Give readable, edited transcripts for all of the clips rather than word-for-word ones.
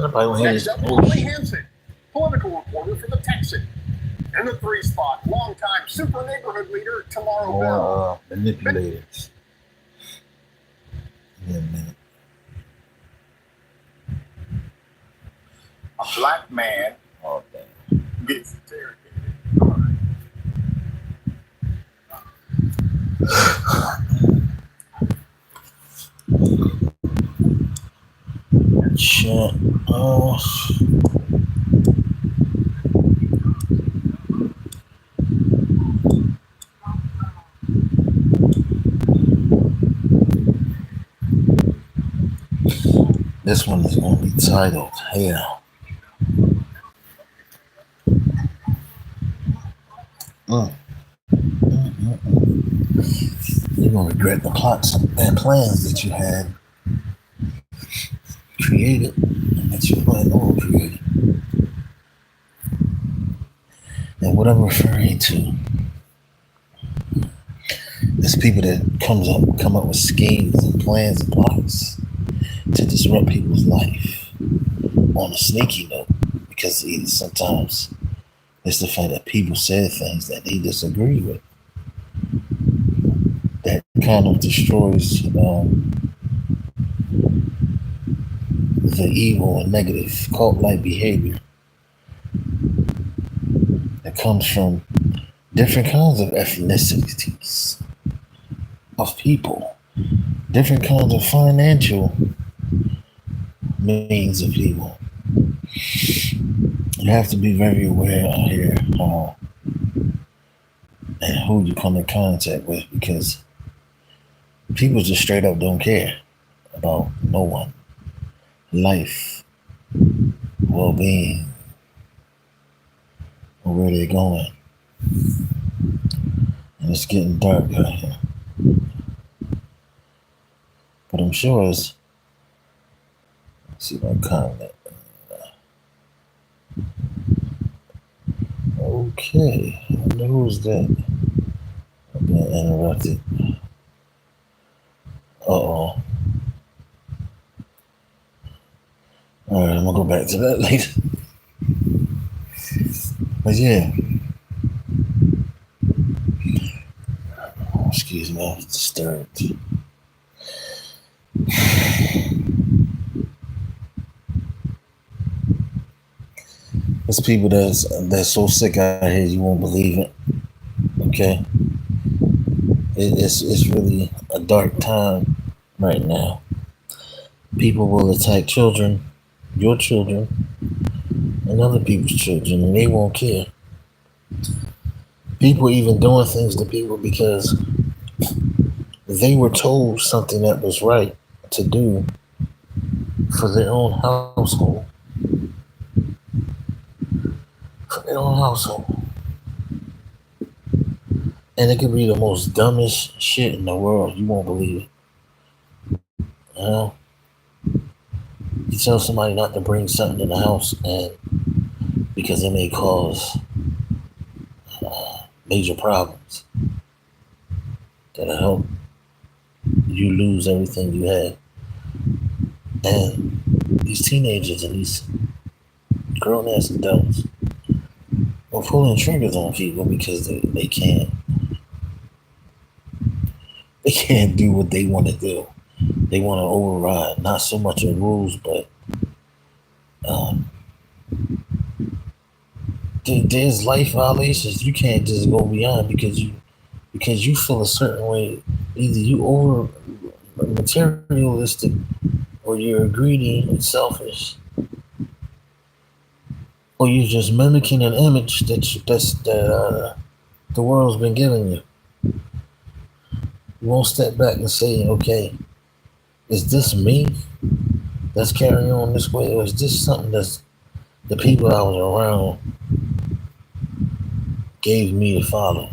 Nobody want to hear Next this up, Holly bullshit. Hansen, political reporter for The Texan. In the three spot, longtime super neighborhood leader Tamara Bell. More manipulators. Yeah, man. A black man Oh, damn. gets interrogated. Shut off. This one is going to be titled Hell. Mm. You're going to regret the plots and plans that you had created and that you plan on creating. And what I'm referring to is people that come up with schemes and plans and plots to disrupt people's life on a sneaky note. Because sometimes it's the fact that people said things that they disagree with that kind of destroys the evil and negative cult-like behavior that comes from different kinds of ethnicities of people, different kinds of financial means of people. You have to be very aware out here how and who you come in contact with because people just straight up don't care about no one, life, well-being, or where they're going. And it's getting dark out here. But I'm sure it's. Let's see my comment. Okay, I wonder who's that? I'm being interrupted. Uh-oh. Alright, I'm gonna go back to that later. But yeah. Oh, excuse me, I was disturbed. There's people that's so sick out here you won't believe it. Okay? It's really a dark time right now. People will attack children, your children, and other people's children, and they won't care. People even doing things to people because they were told something that was right to do for their own household. For their own household. And it could be the most dumbest shit in the world. You won't believe it. You know? You tell somebody not to bring something in the house and because it may cause major problems that'll help you lose everything you had. And these teenagers and these grown ass adults are pulling triggers on people because they can't do what they want to do. They want to override not so much of rules, but um, there's life violations you can't just go beyond because you feel a certain way. Either you over materialistic or you're greedy and selfish, or you're just mimicking an image that the world's been giving you. You won't step back and say, okay, is this me that's carrying on this way, or is this something that's the people I was around gave me to follow?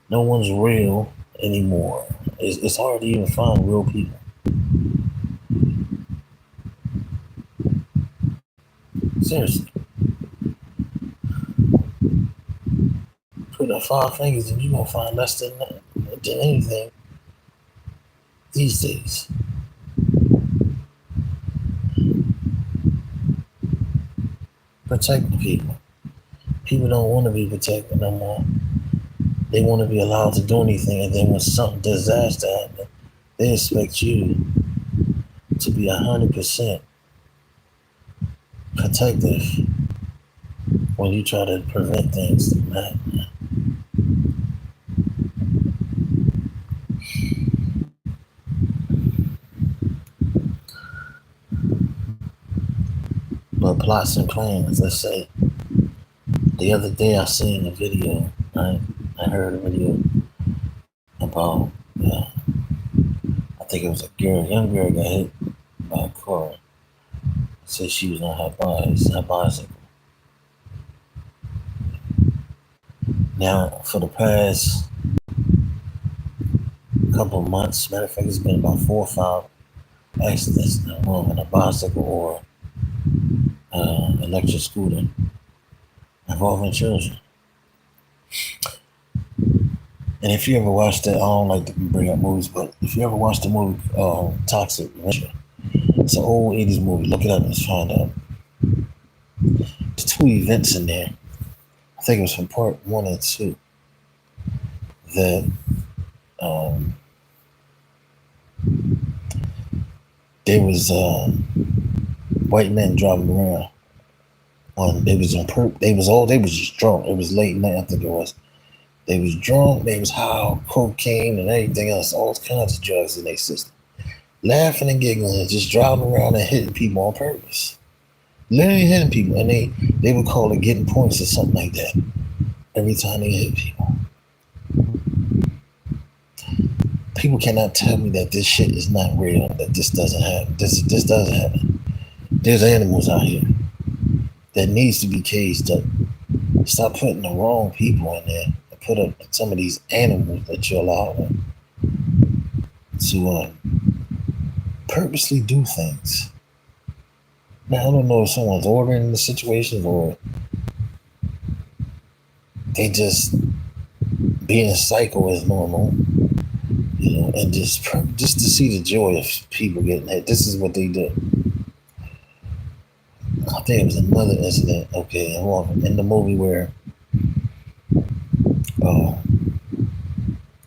No one's real anymore. It's hard to even find real people. Seriously. Put up five fingers and you're gonna find less than anything these days. Protect the people. People don't want to be protected no more. They want to be allowed to do anything, and then when something disaster happens, they expect you to be 100% protective when you try to prevent things from happening. But plots and plans, let's say. The other day I seen a video, right? I heard a video about, I think it was a young girl got hit by a car. Said she was on her bicycle. Now, for the past couple of months, matter of fact, it's been about 4 or 5 accidents involving a bicycle or electric scooter involving children. And if you ever watched it, I don't like to bring up movies, but if you ever watched the movie Toxic Avenger, it's an old 80s movie. Look it up and find out. There's 2 events in there. I think it was from part 1 and 2 that there was white men driving around. They was just drunk. It was late night, I think it was. They was drunk, they was high, cocaine and everything else, all kinds of drugs in their system. Laughing and giggling and just driving around and hitting people on purpose. Literally hitting people. And they would call it getting points or something like that every time they hit people. People cannot tell me that this shit is not real, that this doesn't happen. This does happen. There's animals out here that needs to be caged up. Stop putting the wrong people in there. Put up some of these animals that you allow them to purposely do things. Now, I don't know if someone's ordering the situation or they just being psycho is normal, and just to see the joy of people getting hit. This is what they do. I think it was another incident, in the movie where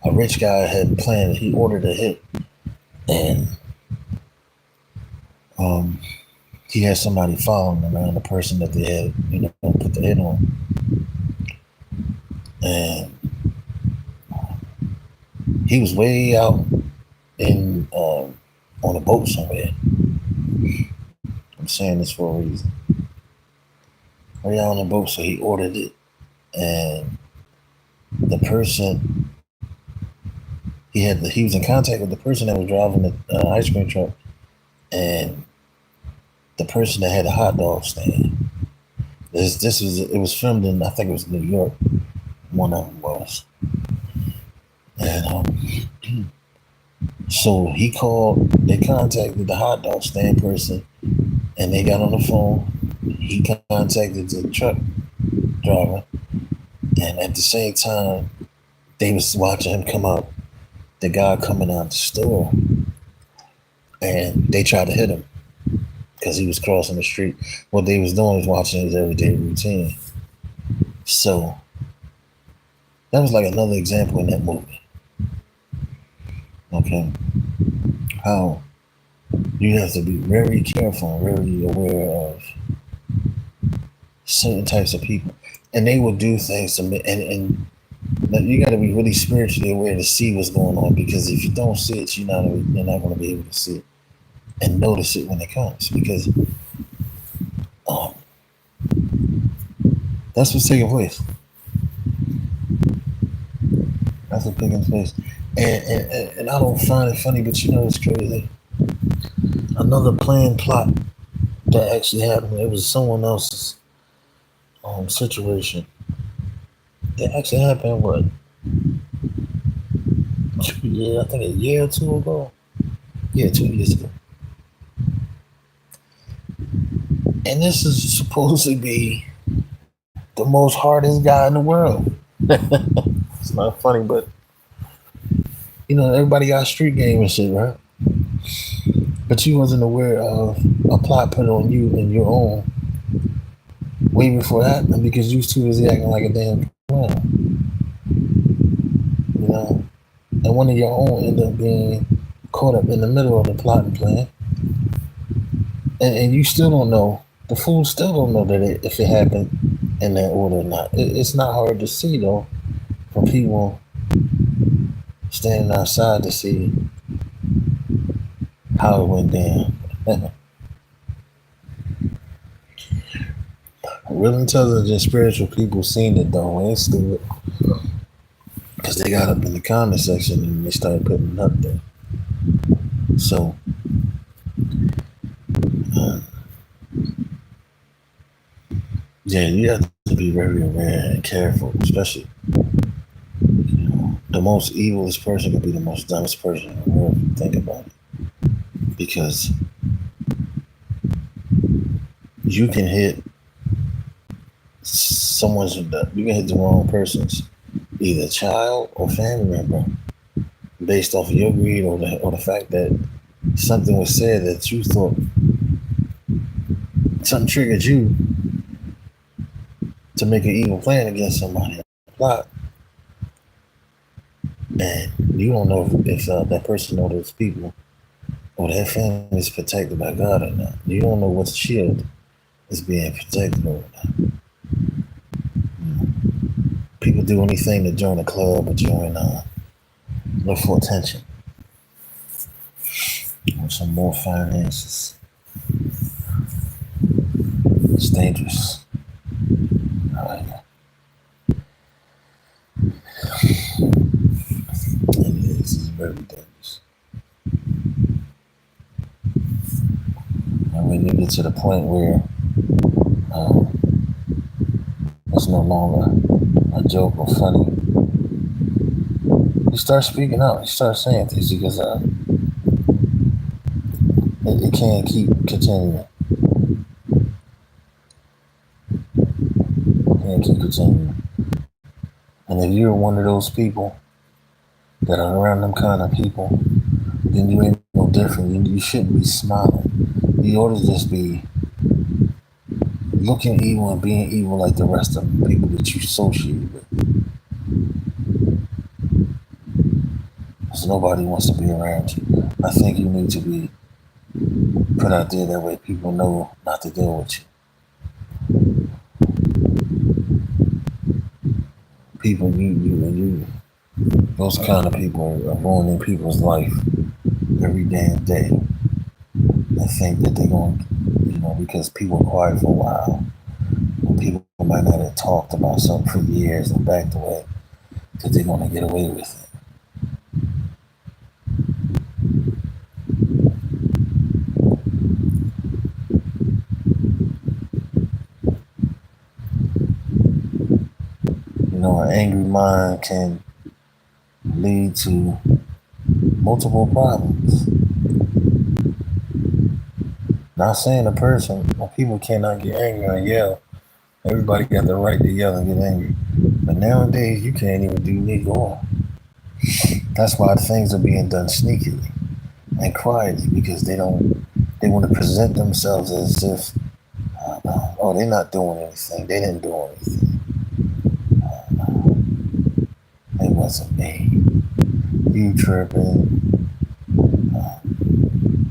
a rich guy had planned, he ordered a hit, and he had somebody following around the person that they had, put the hit on. And he was way out in on a boat somewhere. I'm saying this for a reason. Way out on a boat, so he ordered it, and the person he was in contact with the person that was driving the ice cream truck, and the person that had a hot dog stand. It was filmed in, I think it was New York. One of them was, and so they contacted the hot dog stand person, and they got on the phone. He contacted the truck driver, and at the same time, they was watching him come out, the guy coming out the store, and they tried to hit him because he was crossing the street. What they was doing was watching his everyday routine. So that was like another example in that movie. Okay. How you have to be very careful and very aware of certain types of people. And they will do things and you got to be really spiritually aware to see what's going on, because if you don't see it, you're not going to be able to see it and notice it when it comes, because that's what's taking place. That's what's taking place. And I don't find it funny, but it's crazy. Another planned plot that actually happened, it was someone else's situation. It actually happened, what? I think a year or 2 ago. Yeah, 2 years ago. And this is supposed to be the most hardest guy in the world. It's not funny, but everybody got street game and shit, right? But you wasn't aware of a plot put on you and your own way before that, because you was too busy acting like a damn clown. You know, and one of your own ended up being caught up in the middle of the plot and plan, and you still don't know. The fools still don't know that if it happened in that order or not. It's not hard to see though, from people standing outside to see how it went down. Real intelligent spiritual people seen it though, and they stood because they got up in the comment section and they started putting it up there. So, yeah, you have to be very aware and careful, especially, you know, the most evilest person could be the most dumbest person in the world if you think about it. Because you can hit you can hit the wrong person's either child or family member based off of your greed or the fact that something was said that you thought something triggered you to make an evil plan against somebody, plot, and you don't know if that person or those people or that family is protected by God or not. You don't know what shield is being protected or not. People do anything to join a club or join look for attention or some more finances. It's dangerous. It is very dangerous. And when you get to the point where it's no longer a joke or funny, you start speaking out. You start saying things because it can't keep continuing. It can't keep continuing. And if you're one of those people that are around them kind of people, then you ain't no different. You shouldn't be smiling. You ought to just be looking evil and being evil like the rest of the people that you associate with. Because nobody wants to be around you. I think you need to be put out there that way people know not to deal with you. People, those kind of people are ruining people's life every damn day. I think that they're going, because people are quiet for a while. People might not have talked about something for years and backed away, that they're going to get away with it. An angry mind can lead to multiple problems. Not saying a person, people cannot get angry or yell. Everybody got the right to yell and get angry. But nowadays, you can't even do neither or. That's why things are being done sneakily and quietly, because they want to present themselves as if, they're not doing anything. They didn't do anything. It wasn't me. You tripping.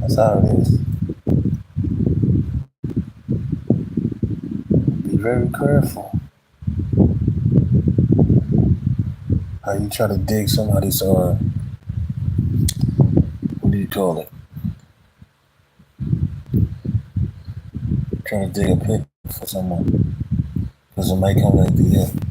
That's how it is. Be very careful how you try to dig somebody's, what do you call it? Trying to dig a pit for someone. Because it might come like the end.